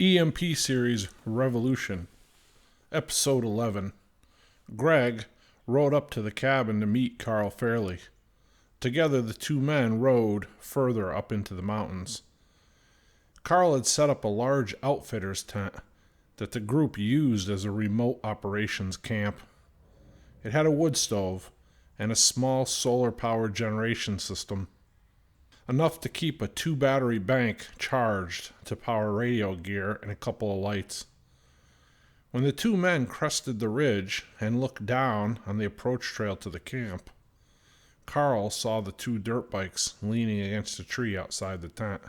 EMP Series Revolution, Episode 11. Greg rode up to the cabin to meet Carl Fairley. Together the two men rode further up into the mountains. Carl had set up a large outfitter's tent that the group used as a remote operations camp. It had a wood stove and a small solar-powered generation system, enough to keep a 2-battery bank charged to power radio gear and a couple of lights. When the two men crested the ridge and looked down on the approach trail to the camp, Carl saw the two dirt bikes leaning against a tree outside the tent.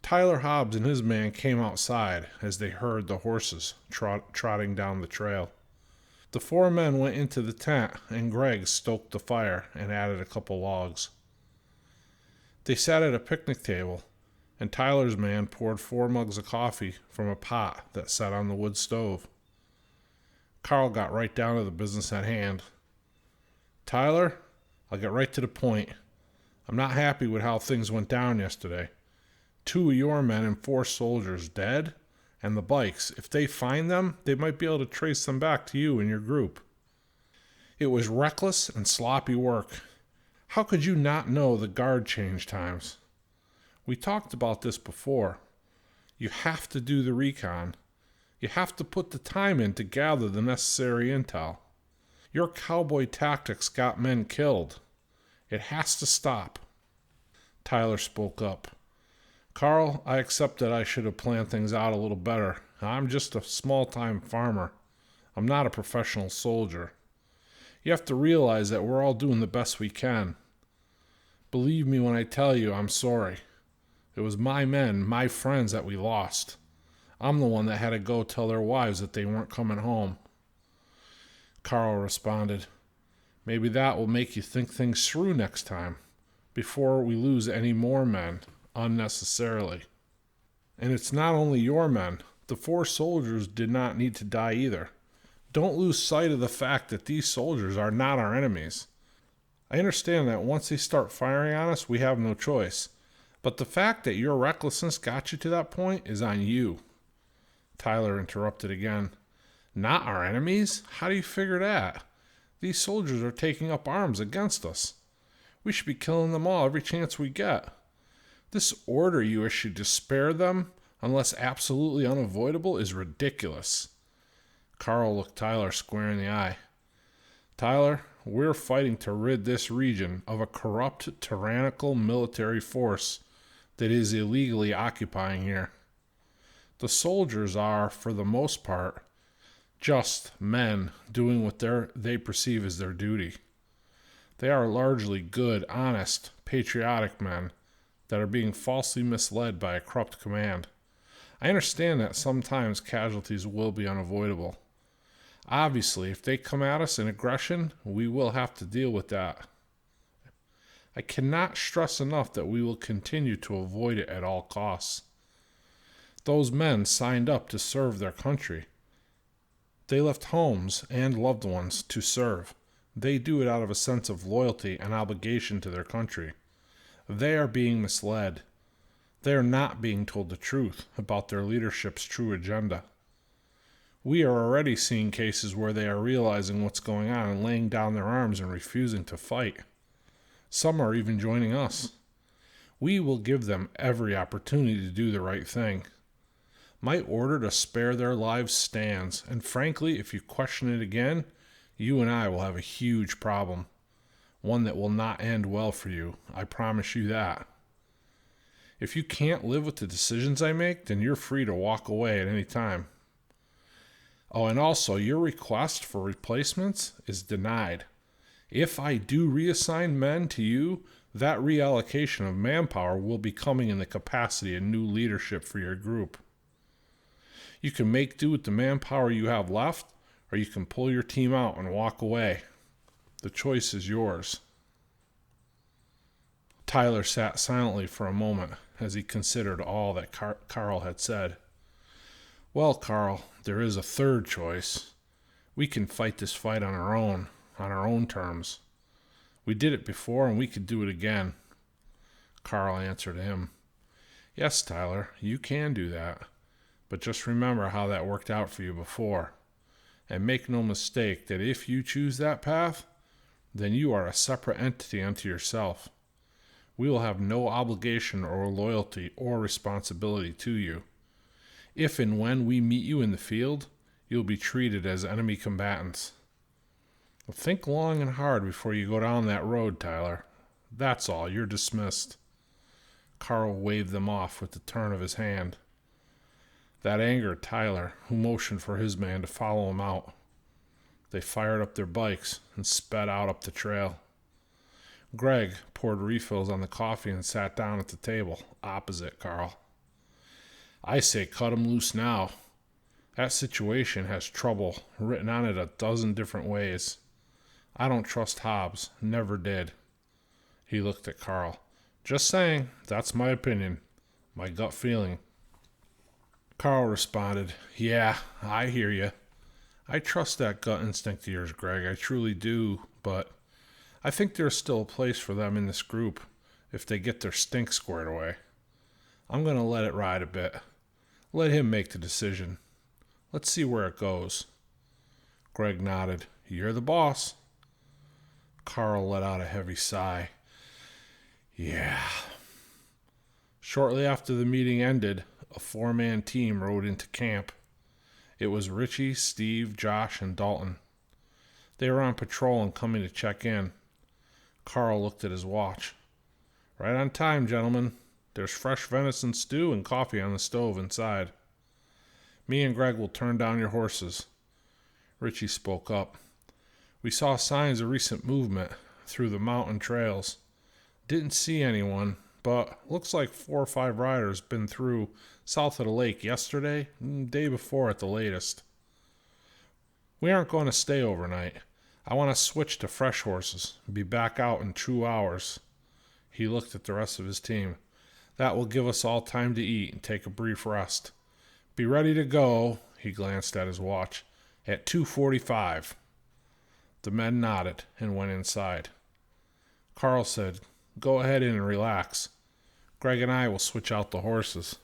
Tyler Hobbs and his man came outside as they heard the horses trotting down the trail. The four men went into the tent and Greg stoked the fire and added a couple logs. They sat at a picnic table, and Tyler's man poured 4 mugs of coffee from a pot that sat on the wood stove. Carl got right down to the business at hand. "Tyler, I'll get right to the point. I'm not happy with how things went down yesterday. 2 of your men and 4 soldiers dead, and the bikes, if they find them, they might be able to trace them back to you and your group. It was reckless and sloppy work. How could you not know the guard change times? We talked about this before. You have to do the recon. You have to put the time in to gather the necessary intel. Your cowboy tactics got men killed. It has to stop." Tyler spoke up. "Carl, I accept that I should have planned things out a little better. I'm just a small-time farmer. I'm not a professional soldier. You have to realize that we're all doing the best we can. Believe me when I tell you I'm sorry. It was my men, my friends that we lost. I'm the one that had to go tell their wives that they weren't coming home." Carl responded, "Maybe that will make you think things through next time, before we lose any more men unnecessarily. And it's not only your men. The 4 soldiers did not need to die either. Don't lose sight of the fact that these soldiers are not our enemies. I understand that once they start firing on us, we have no choice. But the fact that your recklessness got you to that point is on you." Tyler interrupted again. "Not our enemies? How do you figure that? These soldiers are taking up arms against us. We should be killing them all every chance we get. This order you issued to spare them, unless absolutely unavoidable, is ridiculous." Carl looked Tyler square in the eye. "Tyler, we're fighting to rid this region of a corrupt, tyrannical military force that is illegally occupying here. The soldiers are, for the most part, just men doing what they perceive as their duty. They are largely good, honest, patriotic men that are being falsely misled by a corrupt command. I understand that sometimes casualties will be unavoidable. Obviously, if they come at us in aggression, we will have to deal with that. I cannot stress enough that we will continue to avoid it at all costs. Those men signed up to serve their country. They left homes and loved ones to serve. They do it out of a sense of loyalty and obligation to their country. They are being misled. They are not being told the truth about their leadership's true agenda. We are already seeing cases where they are realizing what's going on and laying down their arms and refusing to fight. Some are even joining us. We will give them every opportunity to do the right thing. My order to spare their lives stands, and frankly, if you question it again, you and I will have a huge problem. One that will not end well for you, I promise you that. If you can't live with the decisions I make, then you're free to walk away at any time. Oh, and also, your request for replacements is denied. If I do reassign men to you, that reallocation of manpower will be coming in the capacity of new leadership for your group. You can make do with the manpower you have left, or you can pull your team out and walk away. The choice is yours." Tyler sat silently for a moment as he considered all that Carl had said. "Well, Carl, there is a third choice. We can fight this fight on our own terms. We did it before and we could do it again." Carl answered him, Yes, Tyler, you can do that. But just remember how that worked out for you before. And make no mistake that if you choose that path, then you are a separate entity unto yourself. We will have no obligation or loyalty or responsibility to you. If and when we meet you in the field, you'll be treated as enemy combatants. Well, think long and hard before you go down that road, Tyler. That's all. You're dismissed. Carl waved them off with the turn of his hand. That angered Tyler, who motioned for his man to follow him out. They fired up their bikes and sped out up the trail. Greg poured refills on the coffee and sat down at the table, opposite Carl. I say cut him loose now. That situation has trouble written on it a dozen different ways. I don't trust Hobbs, never did. He looked at Carl. Just saying, that's my opinion, my gut feeling. Carl responded, Yeah, I hear you. I trust that gut instinct of yours, Greg, I truly do, but I think there's still a place for them in this group if they get their stink squared away. I'm going to let it ride a bit. Let him make the decision. Let's see where it goes. Greg nodded. You're the boss. Carl let out a heavy sigh. Yeah. Shortly after the meeting ended, a 4-man team rode into camp. It was Richie, Steve, Josh, and Dalton. They were on patrol and coming to check in. Carl looked at his watch. Right on time, gentlemen. There's fresh venison stew and coffee on the stove inside. Me and Greg will turn down your horses. Richie spoke up. We saw signs of recent movement through the mountain trails. Didn't see anyone, but looks like 4 or 5 riders been through south of the lake yesterday, day before at the latest. We aren't going to stay overnight. I want to switch to fresh horses and be back out in 2 hours. He looked at the rest of his team. That will give us all time to eat and take a brief rest. Be ready to go, he glanced at his watch, at 2:45. The men nodded and went inside. Carl said, Go ahead in and relax. Greg and I will switch out the horses.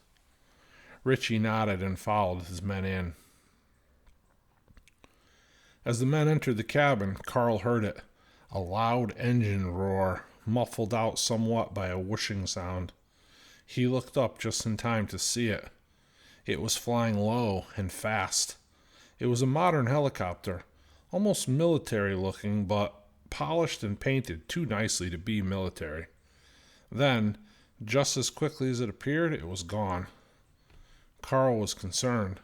Richie nodded and followed his men in. As the men entered the cabin, Carl heard it, a loud engine roar, muffled out somewhat by a whooshing sound. He looked up just in time to see it. It was flying low and fast. It was a modern helicopter, almost military-looking, but polished and painted too nicely to be military. Then, just as quickly as it appeared, it was gone. Carl was concerned.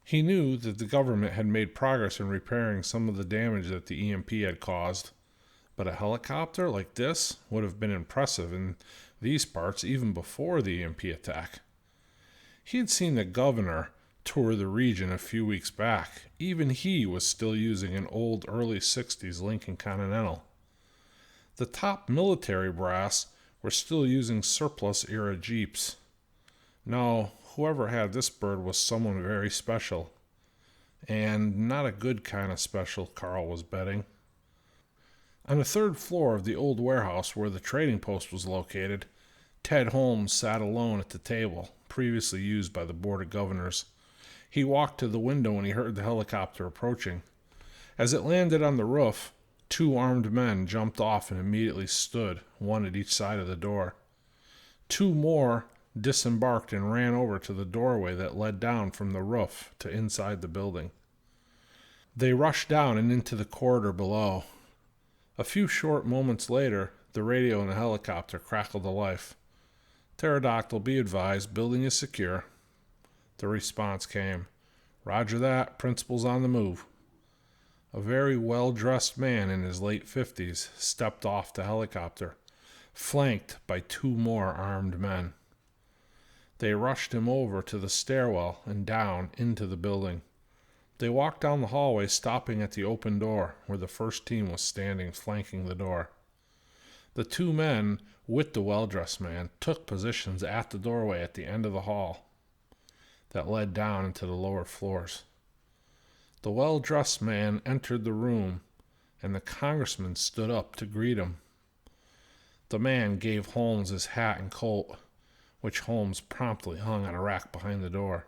He knew that the government had made progress in repairing some of the damage that the EMP had caused, but a helicopter like this would have been impressive in these parts even before the EMP attack. He had seen the governor tour the region a few weeks back. Even he was still using an old early 60s Lincoln Continental. The top military brass were still using surplus-era Jeeps. No, whoever had this bird was someone very special. And not a good kind of special, Carl was betting. On the 3rd floor of the old warehouse where the trading post was located, Ted Holmes sat alone at the table, previously used by the Board of Governors. He walked to the window when he heard the helicopter approaching. As it landed on the roof, 2 armed men jumped off and immediately stood, one at each side of the door. 2 more disembarked and ran over to the doorway that led down from the roof to inside the building. They rushed down and into the corridor below. A few short moments later, the radio in the helicopter crackled to life. Pterodactyl, be advised, building is secure. The response came. Roger that, principal's on the move. A very well-dressed man in his late 50s stepped off the helicopter, flanked by 2 more armed men. They rushed him over to the stairwell and down into the building. They walked down the hallway, stopping at the open door where the first team was standing, flanking the door. The 2 men with the well-dressed man took positions at the doorway at the end of the hall that led down into the lower floors. The well-dressed man entered the room, and the congressman stood up to greet him. The man gave Holmes his hat and coat. which Holmes promptly hung on a rack behind the door.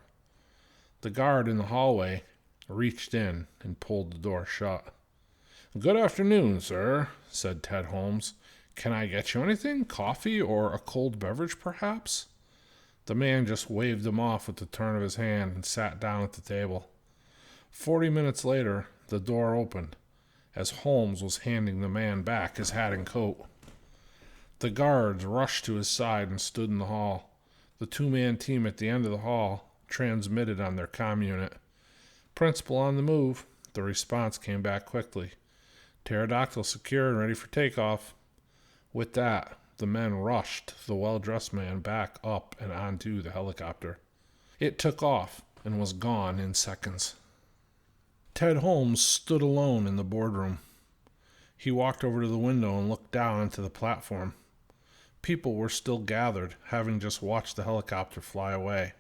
The guard in the hallway reached in and pulled the door shut. "Good afternoon, sir," said Ted Holmes. "Can I get you anything? Coffee or a cold beverage, perhaps?" The man just waved him off with a turn of his hand and sat down at the table. 40 minutes later, the door opened, as Holmes was handing the man back his hat and coat. The guards rushed to his side and stood in the hall. The two-man team at the end of the hall transmitted on their comm unit. "Principal on the move." The response came back quickly. "Pterodactyl secure and ready for takeoff." With that, the men rushed the well-dressed man back up and onto the helicopter. It took off and was gone in seconds. Ted Holmes stood alone in the boardroom. He walked over to the window and looked down into the platform. People were still gathered, having just watched the helicopter fly away.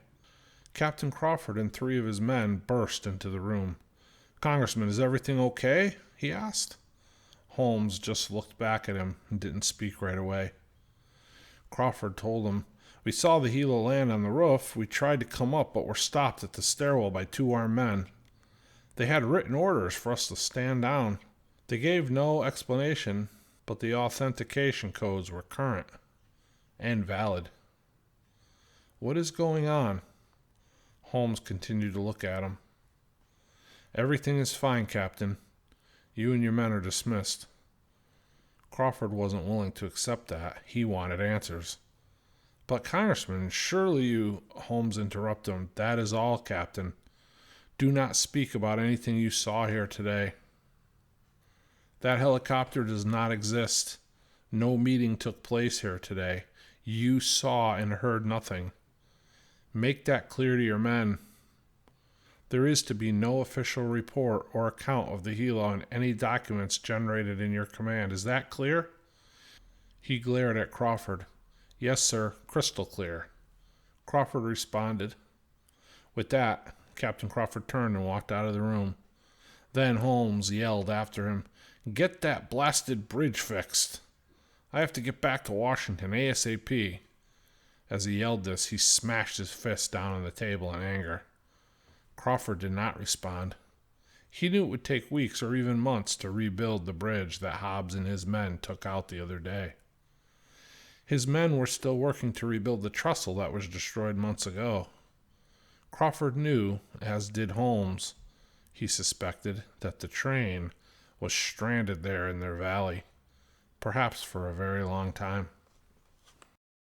Captain Crawford and 3 of his men burst into the room. "Congressman, is everything okay?" he asked. Holmes just looked back at him and didn't speak right away. Crawford told him, "We saw the helo land on the roof. We tried to come up, but were stopped at the stairwell by 2 armed men. They had written orders for us to stand down. They gave no explanation, but the authentication codes were current and valid." "What is going on?" Holmes continued to look at him. "Everything is fine, Captain. You and your men are dismissed." Crawford wasn't willing to accept that. He wanted answers. "But, Congressman, surely you—" Holmes interrupted him. "That is all, Captain. Do not speak about anything you saw here today. That helicopter does not exist. No meeting took place here today. You saw and heard nothing. Make that clear to your men. There is to be no official report or account of the helo and any documents generated in your command. Is that clear?" He glared at Crawford. "Yes, sir, crystal clear." Crawford responded. With that, Captain Crawford turned and walked out of the room. Then Holmes yelled after him, "Get that blasted bridge fixed. I have to get back to Washington ASAP." As he yelled this, he smashed his fist down on the table in anger. Crawford did not respond. He knew it would take weeks or even months to rebuild the bridge that Hobbs and his men took out the other day. His men were still working to rebuild the trestle that was destroyed months ago. Crawford knew, as did Holmes. He suspected that the train was stranded there in their valley, perhaps for a very long time.